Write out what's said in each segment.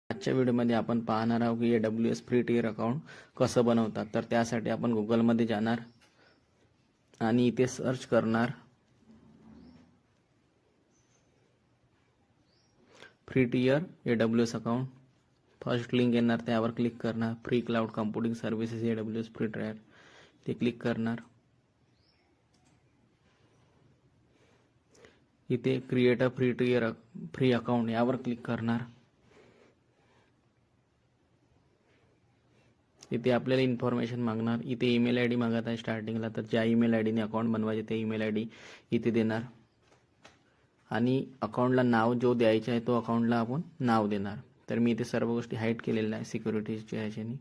आजच्या व्हिडिओमध्ये आपण पाहणार आहोत की AWS फ्री टियर अकाउंट कसं बनवतात. तर त्यासाठी आपण गुगलमध्ये जाणार आणि इथे सर्च करणार free tier AWS account. First link येणार त्यावर क्लिक करणार. Free cloud computing services AWS free tier ते क्लिक करणार. इथे create a free tier free account यावर क्लिक करणार. इथे आपल्याला इन्फॉर्मेशन मागणार. इथे ईमेल आय डी मागत आहे स्टार्टिंगला, तर ज्या ईमेल आय डीने अकाउंट बनवायचे ते ईमेल आय डी इथे देणार आणि अकाउंटला नाव जो द्यायचा आहे तो अकाउंटला आपण नाव देणार. तर मी इथे सर्व गोष्टी हाईड केलेल्या आहे सिक्युरिटीच्या ह्याच्याने.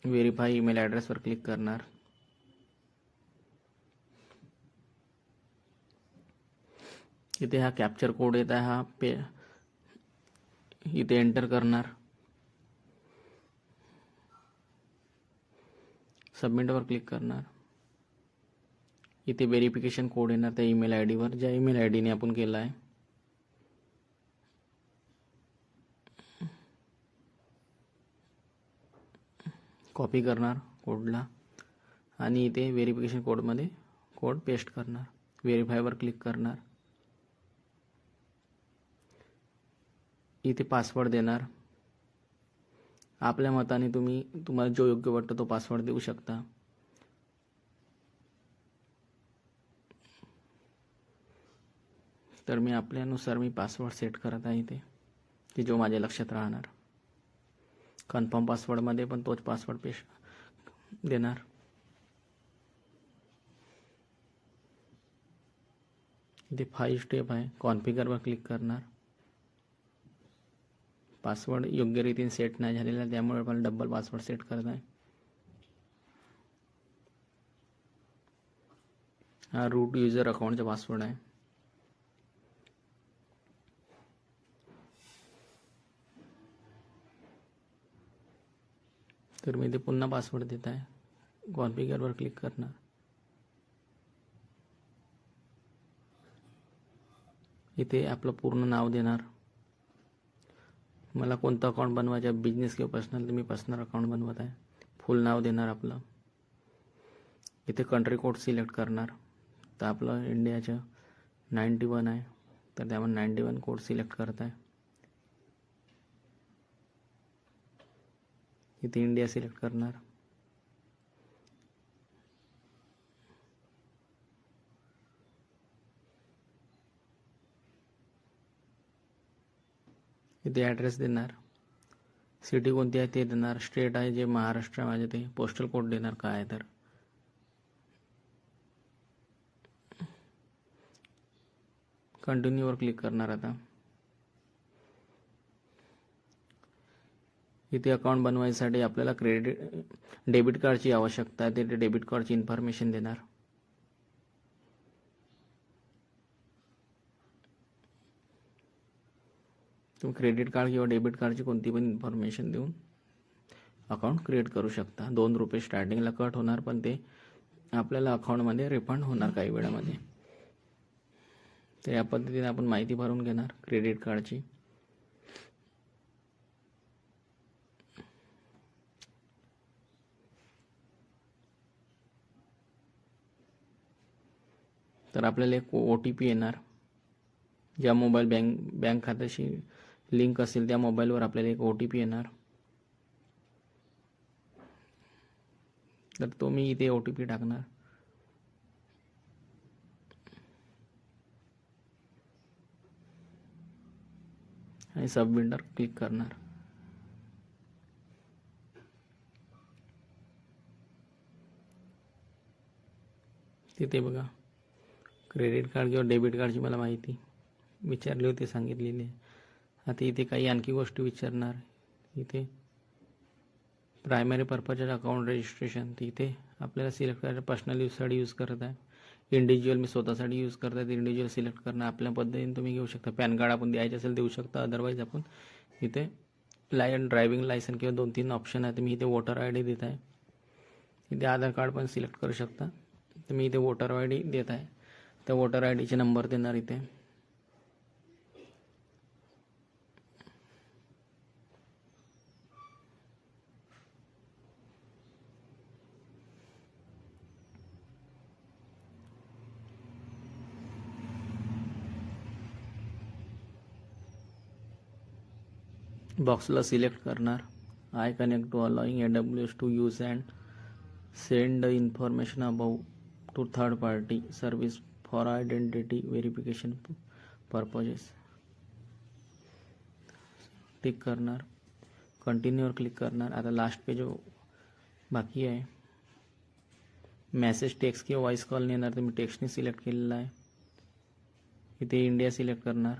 व्हेरीफाय ईमेल ॲड्रेसवर क्लिक करणार. इथे हा कॅप्चर कोड येत आहे, हा इथे एंटर करणार. सबमिटवर क्लिक करणार. इथे व्हेरिफिकेशन कोड येणार त्या ईमेल आय डीवर ज्या ईमेल आय डीने आपण केला आहे. कॉपी करणार कोडला आणि इथे व्हेरिफिकेशन कोडमध्ये कोड पेस्ट करणार. व्हेरीफायवर क्लिक करणार. इथे पासवर्ड देणार. आपल्या मताने तुम्हाला जो योग्य वाटतो तो पासवर्ड देऊ शकता. तर मी आपल्यानुसार पासवर्ड सेट करत आहे इथे की जो माझ्या लक्षात राहणार. कन्फर्म पासवर्डमध्ये पण तोच पासवर्ड पेस्ट देणार. इथे 5 स्टेप आहे. कॉन्फिगरवर क्लिक करणार. पासवर्ड योग्य रीतीने सेट नाही झालेला त्यामुळे मला डबल पासवर्ड सेट करत आहे. हा रूट युजर अकाउंटचा पासवर्ड आहे. तर मी इथे पुन्हा पासवर्ड देत आहे. कॉन्फिगरवर क्लिक करणार. इथे आपलं पूर्ण नाव देणार. मला कोणतं अकाउंट बनवायचं आहे, बिझनेस किंवा पर्सनल, तर मी पर्सनल अकाउंट बनवत आहे. फुल नाव देणार आपलं. इथे कंट्री कोड सिलेक्ट करणार. तर आपलं इंडियाचं 91 आहे, तर त्यामध्ये 91 कोड सिलेक्ट करत आहे. इथे इंडिया सिलेक्ट करणार. इथे ॲड्रेस देणार. सिटी कोणती आहे ते देणार. स्टेट आहे जे महाराष्ट्र माझे ते पोस्टल कोड देणार काय आहे तर. कंटिन्यूवर क्लिक करणार. आता इथे अकाउंट बनवायसाठी आपल्याला डेबिट कार्डची आवश्यकता आहे. ते डेबिट कार्डची इन्फॉर्मेशन देणार. तुम्ही क्रेडिट कार्ड किंवा डेबिट कार्डची कोणती पण इन्फॉर्मेशन देऊन अकाउंट क्रिएट करू शकता. ₹2 स्टार्टिंगला कट होणार, पण ते आपल्याला अकाउंटमध्ये रिफंड होणार काही वेळामध्ये. तर या पद्धतीने आपण माहिती भरून घेणार क्रेडिट कार्डची. तर आपल्याला एक OTP येणार. ज्या मोबाईल बँक खात्याशी लिंक असेल त्या मोबाईलवर आपल्याला एक OTP येणार. तर तो मी इथे OTP टाकणार. आणि सबमिटवर क्लिक करणार. तिथे बघा क्रेडिट कार्ड किंवा डेबिट कार्डची मला माहिती विचारली होती, सांगितलेली आहे. आता इथे काही आणखी गोष्टी विचारणार. इथे प्रायमरी पर्पज अकाउंट रजिस्ट्रेशन, तिथे आपल्याला सिलेक्ट करायचं. पर्सनल यूजसाठी यूज करत आहे. इंडिव्हिज्युअल मी स्वतःसाठी यूज करत आहे. इंडिव्हिज्युअल सिलेक्ट करणं आपल्या पद्धतीने तुम्ही घेऊ शकता. पॅन कार्ड आपण द्यायचं असेल देऊ शकता. अदरवाईज आपण इथे ड्रायव्हिंग लायसन किंवा 2-3 ऑप्शन आहे. तर मी इथे वोटर ID देत आहे. इथे आधार कार्ड पण सिलेक्ट करू शकता. तर मी इथे वोटर ID देत आहे. त्या वोटर ID चे नंबर देणार. इथे बॉक्सला सिलेक्ट करणार. I connect to allowing AWS to use and send information about to third party service for identity verification purposes. Tick करणार. कंटिन्यूवर क्लिक करणार. आता लास्ट पेज बाकी आहे. मॅसेज टेक्स्ट किंवा व्हॉइस कॉल येणार, तर मी टेक्स्टने सिलेक्ट केलेला आहे. इथे इंडिया सिलेक्ट करणार.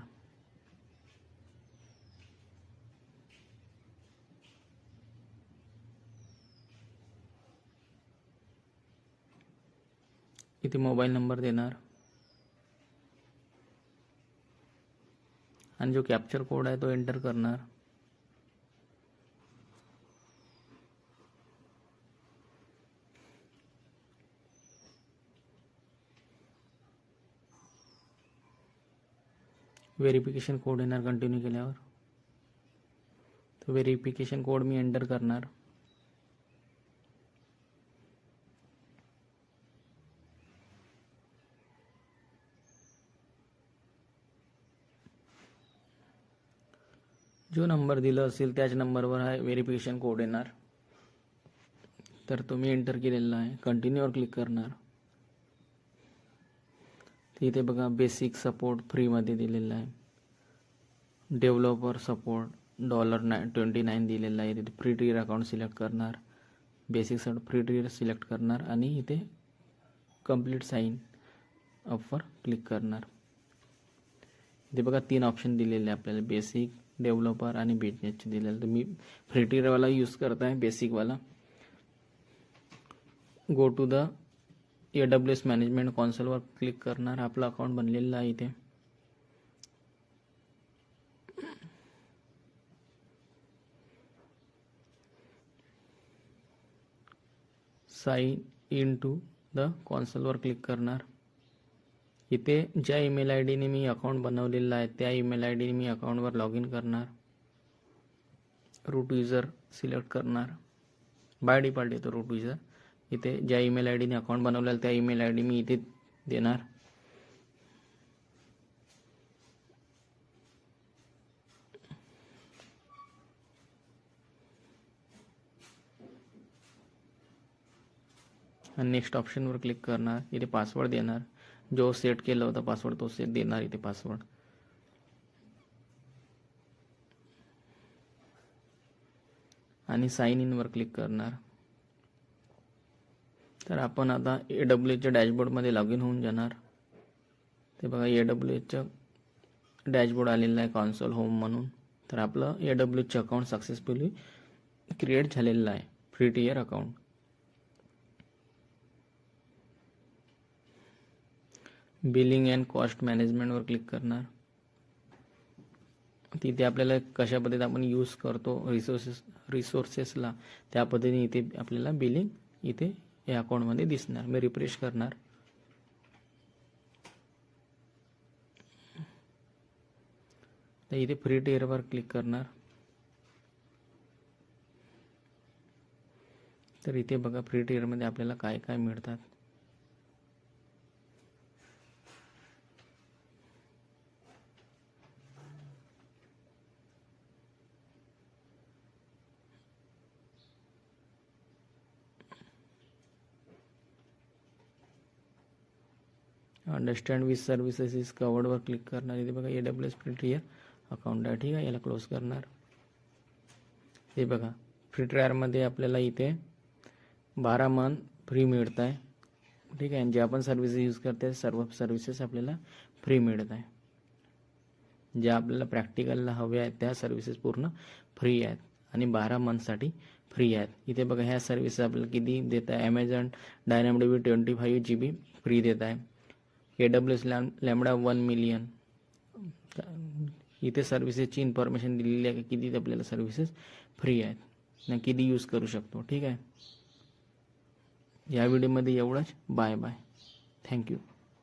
इथे मोबाईल नंबर देणार आणि जो कॅप्चर कोड आहे तो एंटर करणार. व्हेरिफिकेशन कोड येणार कंटिन्यू केल्यावर. तो व्हेरिफिकेशन कोड मी एंटर करणार. जो नंबर दिला असेल त्याच नंबरवर हा व्हेरिफिकेशन कोड येणार. तर तो मी एंटर केलेला आहे. कंटिन्यूवर क्लिक करणार. इथे बघा बेसिक सपोर्ट फ्रीमध्ये दिलेला आहे. डेव्हलपर सपोर्ट $29 दिलेला आहे. तिथे फ्री टियर अकाउंट सिलेक्ट करणार. Basic support free tier select करणार आणि इथे कंप्लीट साइन अपवर क्लिक करणार. इथे बघा 3 ऑप्शन दिलेले आपल्याला, बेसिक, डेव्हलपर आणि बिझनेसचे दिलेलं. तर मी फ्री टियरवाला यूज करत आहे, बेसिकवाला. Go to the AWS management कॉन्सोलवर क्लिक करणार. आपलं अकाउंट बनलेलं आहे. इथे साइन इन टू द कॉन्सोलवर क्लिक करणार. इथे ज्या ईमेल आय डीने मी अकाउंट बनवलेलं आहे त्या ईमेल आय डीने मी अकाउंटवर लॉग इन करणार. रूट युजर सिलेक्ट करणार. बाय डिफॉल्ट येतो रूट युजर. इथे ज्या ईमेल आय डीने अकाउंट बनवलेलं त्या ईमेल आय डी मी इथे देणार. आणि नेक्स्ट ऑप्शनवर क्लिक करणार. इथे पासवर्ड देणार. जो सेट केला होता पासवर्ड तो सेट देणार. इथे पासवर्ड आणि साइन इनवर क्लिक करणार. तर आपण आता AWSच्या डॅशबोर्डमध्ये लॉग इन होऊन जाणार. ते बघा AWSचं डॅशबोर्ड आलेलं आहे कॉन्सोल होम म्हणून. तर आपलं AWSचं अकाउंट सक्सेसफुली क्रिएट झालेलं आहे, free tier account. Billing and cost मॅनेजमेंटवर क्लिक करणार. तिथे आपल्याला कशा पद्धतीने आपण यूज करतो रिसोर्सेसला त्या पद्धतीने इथे आपल्याला बिलिंग इथे या अकाउंटमध्ये दिसणार. मी रिफ्रेश करणार. तर इथे फ्री टियरवर क्लिक करणार. तर इथे बघा फ्री टियरमध्ये आपल्याला काय काय मिळतात. अंडरस्टँड विथ सर्व्हिसेस इज कवर्डवर क्लिक करणार. इथे बघा AWS फ्री टियर अकाउंट आहे. ठीक आहे, याला क्लोज करणार. हे बघा फ्री टियरमध्ये आपल्याला इथे 12 मंथ फ्री मिळत आहे. ठीक आहे, जे आपण सर्व्हिसेस यूज करते सर्व सर्व्हिसेस आपल्याला फ्री मिळत आहे. ज्या आपल्याला प्रॅक्टिकलला हव्या आहेत त्या सर्व्हिसेस पूर्ण फ्री आहेत आणि 12 मंथसाठी फ्री आहेत. इथे बघा ह्या सर्व्हिसेस आपल्याला किती देत आहे. ॲमेझॉन DynamoDB 25 GB फ्री देत आहे. AWS lambda 1 million. इथे सर्व्हिसेसची इन्फॉर्मेशन दिलेली आहे की किती आपल्याला सर्व्हिसेस फ्री आहेत ना किती यूज करू शकतो. ठीक आहे, या व्हिडिओमध्ये एवढंच. Bye bye. थँक्यू.